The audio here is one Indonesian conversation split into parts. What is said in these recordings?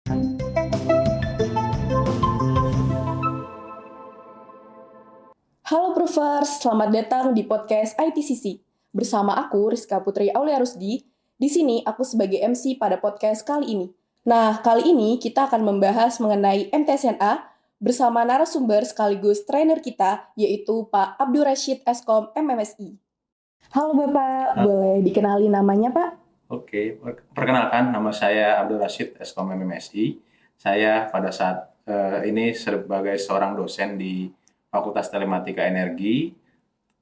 Halo Proofers, selamat datang di podcast ITCC. Bersama aku, Rizka Putri Aulia Rusdi. Di sini aku sebagai MC pada podcast kali ini. Nah, kali ini kita akan membahas mengenai MTSNA bersama narasumber sekaligus trainer kita, yaitu Pak Abdul Rashid Eskom MMSI. Halo Bapak, boleh dikenali namanya Pak? Oke, perkenalkan nama saya Abdul Rashid Eskom MMSI. Saya pada saat ini sebagai seorang dosen di Fakultas Telematika Energi,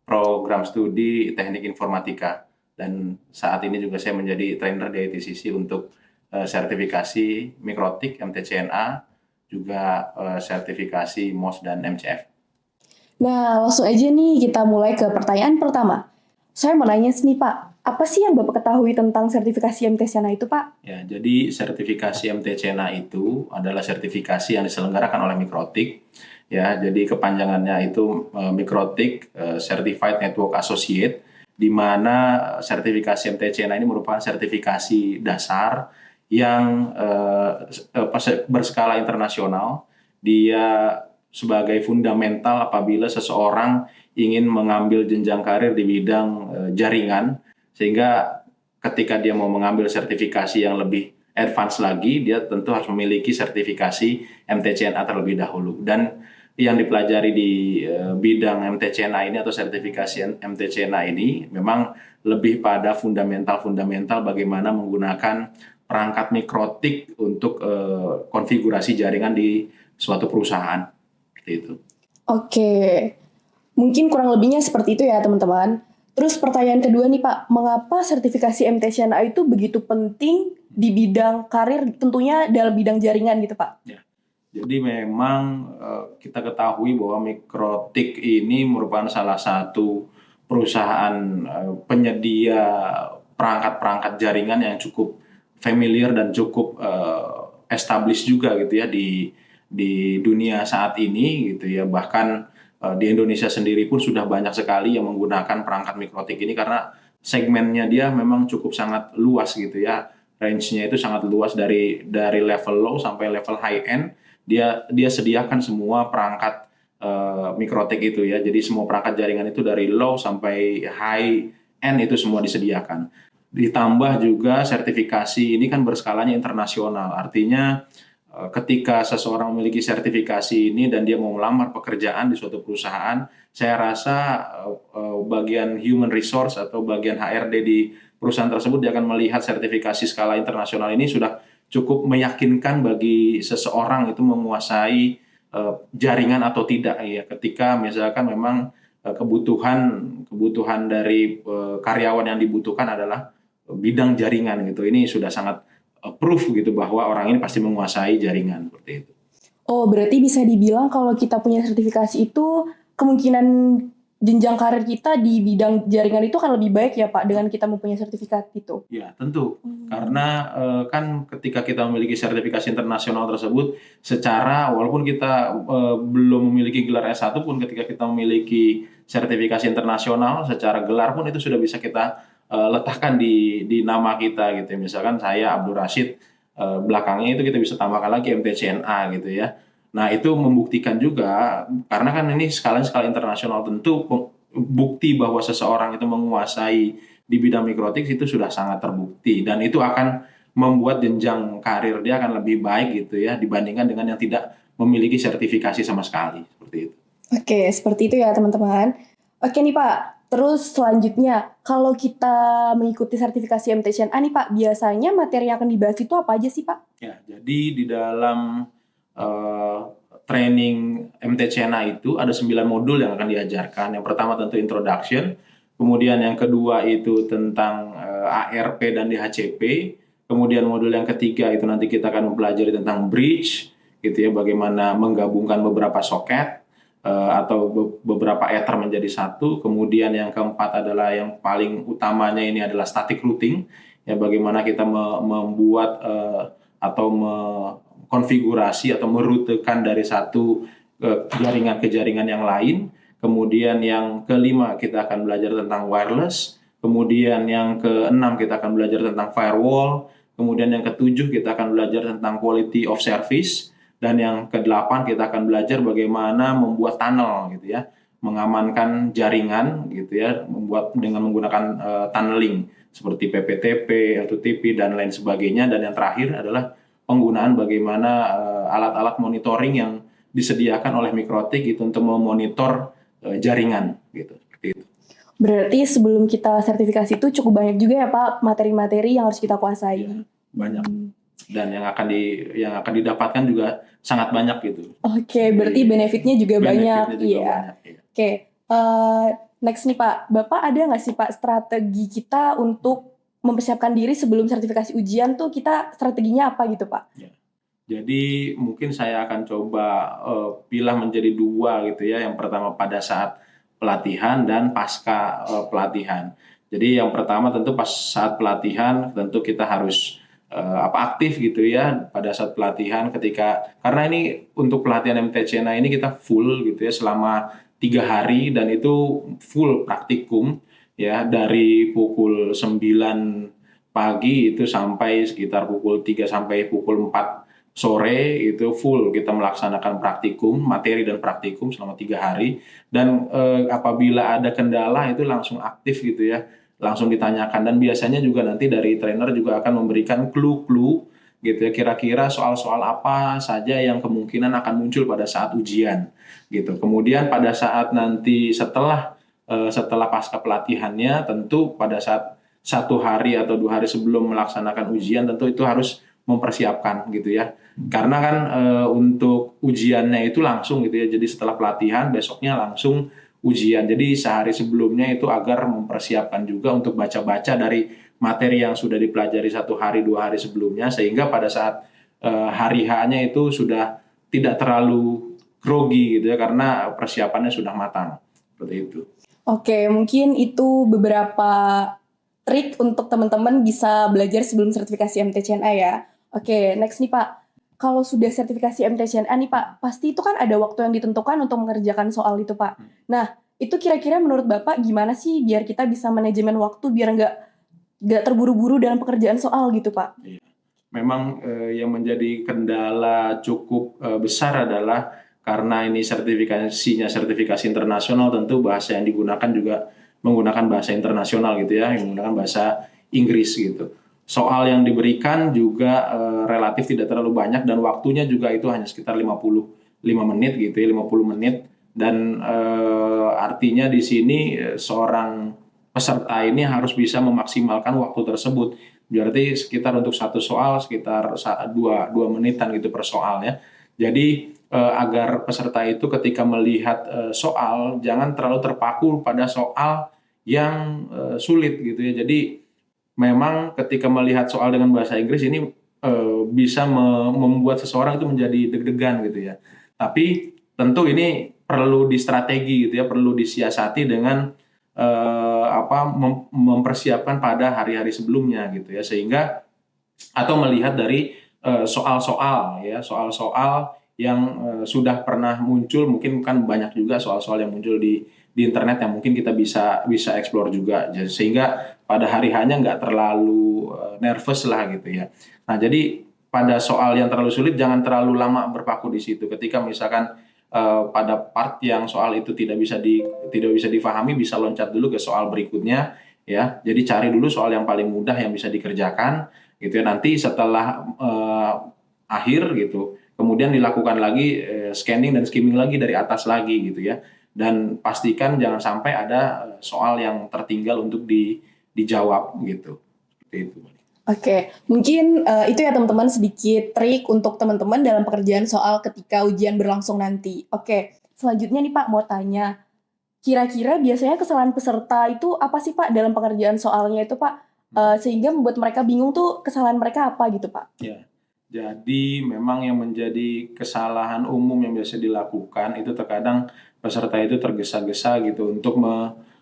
program studi Teknik Informatika, dan saat ini juga saya menjadi trainer di ITCC untuk sertifikasi Mikrotik MTCNA, juga sertifikasi MOS dan MCF. Nah, langsung aja nih kita mulai ke pertanyaan pertama. Saya mau nanya nih Pak, apa sih yang Bapak ketahui tentang sertifikasi MTCNA itu Pak? Ya, jadi sertifikasi MTCNA itu adalah sertifikasi yang diselenggarakan oleh Mikrotik. Ya, jadi kepanjangannya itu Mikrotik Certified Network Associate, di mana sertifikasi MTCNA ini merupakan sertifikasi dasar yang berskala internasional. Dia sebagai fundamental apabila seseorang ingin mengambil jenjang karir di bidang jaringan, sehingga ketika dia mau mengambil sertifikasi yang lebih advance lagi, dia tentu harus memiliki sertifikasi MTCNA terlebih dahulu. Dan yang dipelajari di bidang MTCNA ini atau sertifikasi MTCNA ini memang lebih pada fundamental bagaimana menggunakan perangkat mikrotik untuk konfigurasi jaringan di suatu perusahaan. Seperti itu. Oke, mungkin kurang lebihnya seperti itu ya teman-teman. Terus pertanyaan kedua nih Pak, mengapa sertifikasi MTCNA itu begitu penting di bidang karir, tentunya dalam bidang jaringan gitu Pak? Ya. Jadi memang kita ketahui bahwa Mikrotik ini merupakan salah satu perusahaan penyedia perangkat-perangkat jaringan yang cukup familiar dan cukup established juga gitu ya di dunia saat ini gitu ya. Bahkan di Indonesia sendiri pun sudah banyak sekali yang menggunakan perangkat Mikrotik ini karena segmennya dia memang cukup sangat luas gitu ya. Range-nya itu sangat luas dari level low sampai level high end. Dia sediakan semua perangkat Mikrotik itu ya. Jadi semua perangkat jaringan itu dari low sampai high end itu semua disediakan. Ditambah juga sertifikasi ini kan berskalanya internasional. Artinya ketika seseorang memiliki sertifikasi ini dan dia mau melamar pekerjaan di suatu perusahaan, saya rasa bagian human resource atau bagian HRD di perusahaan tersebut dia akan melihat sertifikasi skala internasional ini sudah cukup meyakinkan bagi seseorang itu menguasai jaringan atau tidak ya. Ketika misalkan memang kebutuhan dari karyawan yang dibutuhkan adalah bidang jaringan gitu. Ini sudah sangat proof gitu bahwa orang ini pasti menguasai jaringan seperti itu. Oh, berarti bisa dibilang kalau kita punya sertifikasi itu kemungkinan jenjang karir kita di bidang jaringan itu akan lebih baik ya Pak dengan kita mempunyai sertifikat itu? Ya, tentu. Karena kan ketika kita memiliki sertifikasi internasional tersebut, secara walaupun kita belum memiliki gelar S1 pun, ketika kita memiliki sertifikasi internasional, secara gelar pun itu sudah bisa kita letakkan di nama kita gitu. Misalkan saya Abdul Rashid, belakangnya itu kita bisa tambahkan lagi MTCNA gitu ya. Nah, itu membuktikan juga, karena kan ini skala internasional, tentu bukti bahwa seseorang itu menguasai di bidang mikrotik itu sudah sangat terbukti, dan itu akan membuat jenjang karir dia akan lebih baik gitu ya dibandingkan dengan yang tidak memiliki sertifikasi sama sekali, seperti itu. Oke, seperti itu ya teman-teman. Oke nih Pak, terus selanjutnya kalau kita mengikuti sertifikasi MTCNA nih Pak, biasanya materi yang akan dibahas itu apa aja sih Pak? Ya, jadi di dalam training MTCNA itu ada 9 modul yang akan diajarkan. Yang pertama tentu introduction, kemudian yang kedua itu tentang ARP dan DHCP, kemudian modul yang ketiga itu nanti kita akan mempelajari tentang bridge, gitu ya, bagaimana menggabungkan beberapa soket atau beberapa ether menjadi satu. Kemudian yang keempat adalah yang paling utamanya ini adalah static routing, ya, bagaimana kita membuat atau konfigurasi atau merutekan dari satu jaringan ke jaringan yang lain. Kemudian yang kelima kita akan belajar tentang wireless. Kemudian yang keenam kita akan belajar tentang firewall. Kemudian yang ketujuh kita akan belajar tentang quality of service. Dan yang kedelapan kita akan belajar bagaimana membuat tunnel gitu ya, mengamankan jaringan gitu ya, membuat dengan menggunakan tunneling seperti PPTP, L2TP dan lain sebagainya. Dan yang terakhir adalah penggunaan bagaimana alat-alat monitoring yang disediakan oleh Mikrotik itu untuk memonitor jaringan gitu, seperti itu. Berarti sebelum kita sertifikasi itu cukup banyak juga ya Pak materi-materi yang harus kita kuasai. Ya, banyak. Dan yang akan didapatkan juga sangat banyak gitu. Oke, berarti benefitnya juga banyak. Iya. Oke, next nih Pak, Bapak ada nggak sih Pak strategi kita untuk mempersiapkan diri sebelum sertifikasi ujian tuh kita strateginya apa gitu Pak? Ya. Jadi mungkin saya akan coba pilah menjadi dua gitu ya. Yang pertama pada saat pelatihan dan pasca pelatihan. Jadi yang pertama tentu pas saat pelatihan tentu kita harus aktif gitu ya pada saat pelatihan karena ini untuk pelatihan MTCNA ini kita full gitu ya selama 3 hari dan itu full praktikum ya dari pukul 9 pagi itu sampai sekitar pukul 3 sampai pukul 4 sore itu full kita melaksanakan praktikum, materi dan praktikum selama 3 hari dan apabila ada kendala itu langsung aktif gitu ya, langsung ditanyakan dan biasanya juga nanti dari trainer juga akan memberikan clue-clue gitu ya, kira-kira soal-soal apa saja yang kemungkinan akan muncul pada saat ujian gitu. Kemudian pada saat nanti setelah pasca pelatihannya tentu pada saat 1 hari atau 2 hari sebelum melaksanakan ujian tentu itu harus mempersiapkan gitu ya. Karena kan untuk ujiannya itu langsung gitu ya. Jadi setelah pelatihan besoknya langsung ujian. Jadi sehari sebelumnya itu agar mempersiapkan juga untuk baca-baca dari materi yang sudah dipelajari 1 hari 2 hari sebelumnya sehingga pada saat hari H-nya itu sudah tidak terlalu grogi gitu ya karena persiapannya sudah matang. Seperti itu. Oke, mungkin itu beberapa trik untuk teman-teman bisa belajar sebelum sertifikasi MTCNA ya. Oke, next nih Pak. Kalau sudah sertifikasi MTCNA nih Pak, pasti itu kan ada waktu yang ditentukan untuk mengerjakan soal itu Pak. Nah, itu kira-kira menurut Bapak gimana sih biar kita bisa manajemen waktu biar nggak terburu-buru dalam pekerjaan soal gitu Pak? Iya. Memang yang menjadi kendala cukup besar adalah karena ini sertifikasi internasional tentu bahasa yang digunakan juga menggunakan bahasa internasional gitu ya, yang menggunakan bahasa Inggris gitu. Soal yang diberikan juga relatif tidak terlalu banyak dan waktunya juga itu hanya sekitar 55 menit gitu ya, 50 menit dan artinya di sini seorang peserta ini harus bisa memaksimalkan waktu tersebut. Berarti sekitar untuk satu soal sekitar 2 menitan gitu per soal ya. Jadi agar peserta itu ketika melihat soal jangan terlalu terpaku pada soal yang sulit gitu ya. Jadi memang ketika melihat soal dengan bahasa Inggris ini bisa membuat seseorang itu menjadi deg-degan gitu ya. Tapi tentu ini perlu distrategi gitu ya, perlu disiasati dengan mempersiapkan pada hari-hari sebelumnya gitu ya, sehingga atau melihat dari soal-soal yang sudah pernah muncul, mungkin kan banyak juga soal-soal yang muncul di internet yang mungkin kita bisa explore juga, sehingga pada hari hanya nggak terlalu nervous lah gitu ya. Nah jadi pada soal yang terlalu sulit jangan terlalu lama berpaku di situ. Ketika misalkan pada part yang soal itu tidak bisa difahami, bisa loncat dulu ke soal berikutnya ya. Jadi cari dulu soal yang paling mudah yang bisa dikerjakan gitu ya. Nanti setelah akhir gitu, kemudian dilakukan lagi scanning dan skimming lagi dari atas lagi gitu ya. Dan pastikan jangan sampai ada soal yang tertinggal untuk dijawab gitu. Seperti itu. Oke, mungkin itu ya teman-teman sedikit trik untuk teman-teman dalam pekerjaan soal ketika ujian berlangsung nanti. Oke, selanjutnya nih Pak mau tanya, kira-kira biasanya kesalahan peserta itu apa sih Pak dalam pekerjaan soalnya itu Pak? Sehingga membuat mereka bingung tuh kesalahan mereka apa gitu Pak? Ya, jadi memang yang menjadi kesalahan umum yang biasa dilakukan itu terkadang peserta itu tergesa-gesa gitu untuk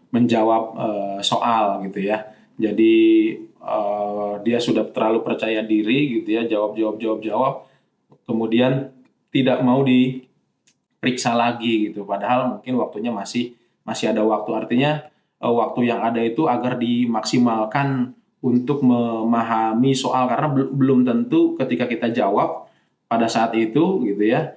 menjawab soal gitu ya. Jadi dia sudah terlalu percaya diri gitu ya, jawab, kemudian tidak mau diperiksa lagi gitu. Padahal mungkin waktunya masih ada waktu. Artinya waktu yang ada itu agar dimaksimalkan untuk memahami soal, karena belum tentu ketika kita jawab pada saat itu gitu ya,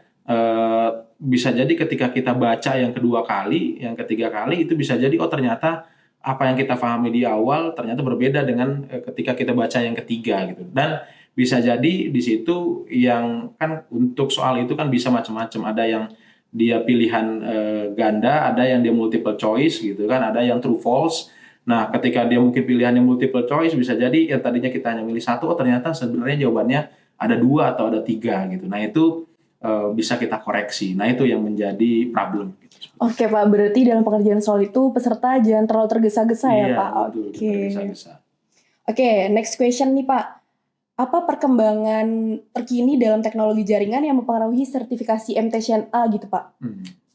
bisa jadi ketika kita baca yang kedua kali, yang ketiga kali, itu bisa jadi oh ternyata apa yang kita pahami di awal ternyata berbeda dengan ketika kita baca yang ketiga gitu. Dan bisa jadi di situ yang kan untuk soal itu kan bisa macam-macam, ada yang dia pilihan ganda, ada yang dia multiple choice gitu kan, ada yang true false. Nah, ketika dia mungkin pilihannya multiple choice, bisa jadi yang tadinya kita hanya milih satu, oh ternyata sebenarnya jawabannya ada 2 atau ada 3 gitu. Nah, itu bisa kita koreksi. Nah, itu yang menjadi problem. Gitu. Oke Pak, berarti dalam pengerjaan soal itu peserta jangan terlalu tergesa-gesa ya Pak? Iya, betul. Oke. Tergesa-gesa. Oke, next question nih Pak. Apa perkembangan terkini dalam teknologi jaringan yang mempengaruhi sertifikasi MTCNA gitu Pak?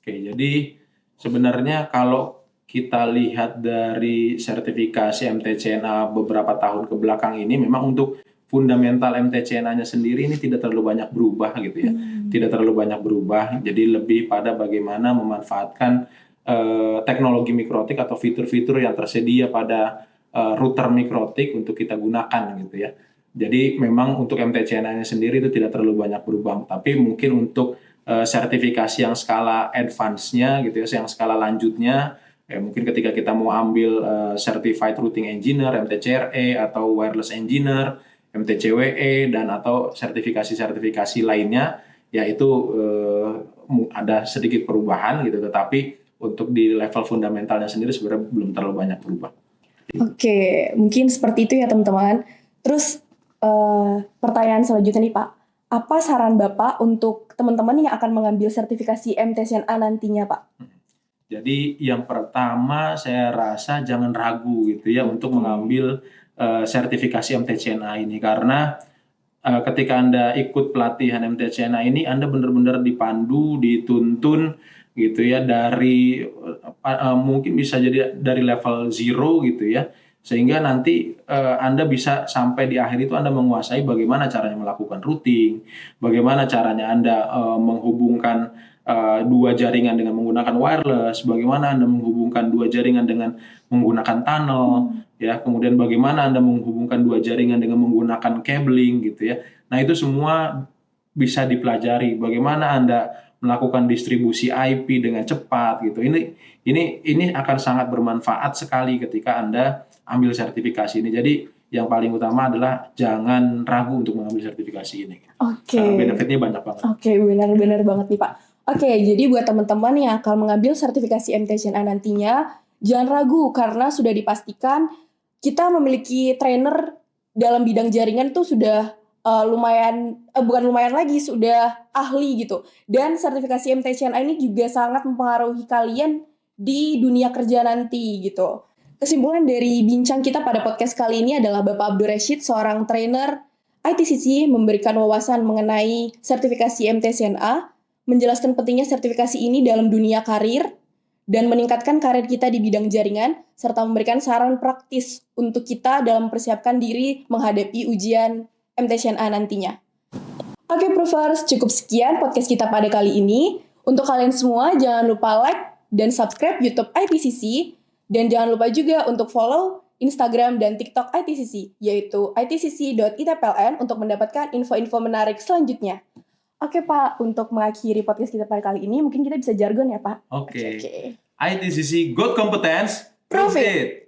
Oke, jadi sebenarnya kalau kita lihat dari sertifikasi MTCNA beberapa tahun ke belakang ini, memang untuk fundamental MTCNA-nya sendiri ini tidak terlalu banyak berubah gitu ya, tidak terlalu banyak berubah. Jadi lebih pada bagaimana memanfaatkan teknologi mikrotik atau fitur-fitur yang tersedia pada router mikrotik untuk kita gunakan gitu ya. Jadi memang untuk MTCNA-nya sendiri itu tidak terlalu banyak berubah, tapi mungkin untuk sertifikasi yang skala advance-nya gitu ya, yang skala lanjutnya, mungkin ketika kita mau ambil Certified Routing Engineer, MTCRE, atau Wireless Engineer, MTCWE, dan atau sertifikasi-sertifikasi lainnya, ya itu ada sedikit perubahan gitu, tetapi untuk di level fundamentalnya sendiri sebenarnya belum terlalu banyak berubah. Oke, mungkin seperti itu ya teman-teman. Terus pertanyaan selanjutnya nih Pak, apa saran Bapak untuk teman-teman yang akan mengambil sertifikasi MTCNA nantinya Pak? Jadi yang pertama saya rasa jangan ragu gitu ya untuk mengambil sertifikasi MTCNA ini, karena ketika Anda ikut pelatihan MTCNA ini Anda benar-benar dipandu, dituntun gitu ya dari mungkin bisa jadi dari level 0 gitu ya, sehingga nanti Anda bisa sampai di akhir itu Anda menguasai bagaimana caranya melakukan routing, bagaimana caranya Anda menghubungkan dua jaringan dengan menggunakan wireless, bagaimana Anda menghubungkan dua jaringan dengan menggunakan tunnel, ya, kemudian bagaimana Anda menghubungkan dua jaringan dengan menggunakan cabling gitu ya. Nah, itu semua bisa dipelajari. Bagaimana Anda melakukan distribusi IP dengan cepat gitu. Ini akan sangat bermanfaat sekali ketika Anda ambil sertifikasi ini. Jadi yang paling utama adalah jangan ragu untuk mengambil sertifikasi ini. Oke. Benefitnya banyak banget. Oke, benar-benar banget nih Pak. Oke, jadi buat teman-teman yang akan mengambil sertifikasi MTCNA nantinya, jangan ragu karena sudah dipastikan kita memiliki trainer dalam bidang jaringan itu sudah bukan lumayan lagi, sudah ahli gitu. Dan sertifikasi MTCNA ini juga sangat mempengaruhi kalian di dunia kerja nanti gitu. Kesimpulan dari bincang kita pada podcast kali ini adalah Bapak Abdur Rashid, seorang trainer ITCC, memberikan wawasan mengenai sertifikasi MTCNA, menjelaskan pentingnya sertifikasi ini dalam dunia karir, dan meningkatkan karir kita di bidang jaringan, serta memberikan saran praktis untuk kita dalam mempersiapkan diri menghadapi ujian MTCNA nantinya. Oke, Proofers, cukup sekian podcast kita pada kali ini. Untuk kalian semua, jangan lupa like dan subscribe YouTube ITCC, dan jangan lupa juga untuk follow Instagram dan TikTok ITCC, yaitu itcc.itpln untuk mendapatkan info-info menarik selanjutnya. Oke Pak, untuk mengakhiri podcast kita pada kali ini, mungkin kita bisa jargon ya Pak? Oke. ITCC Good Competence, prove it!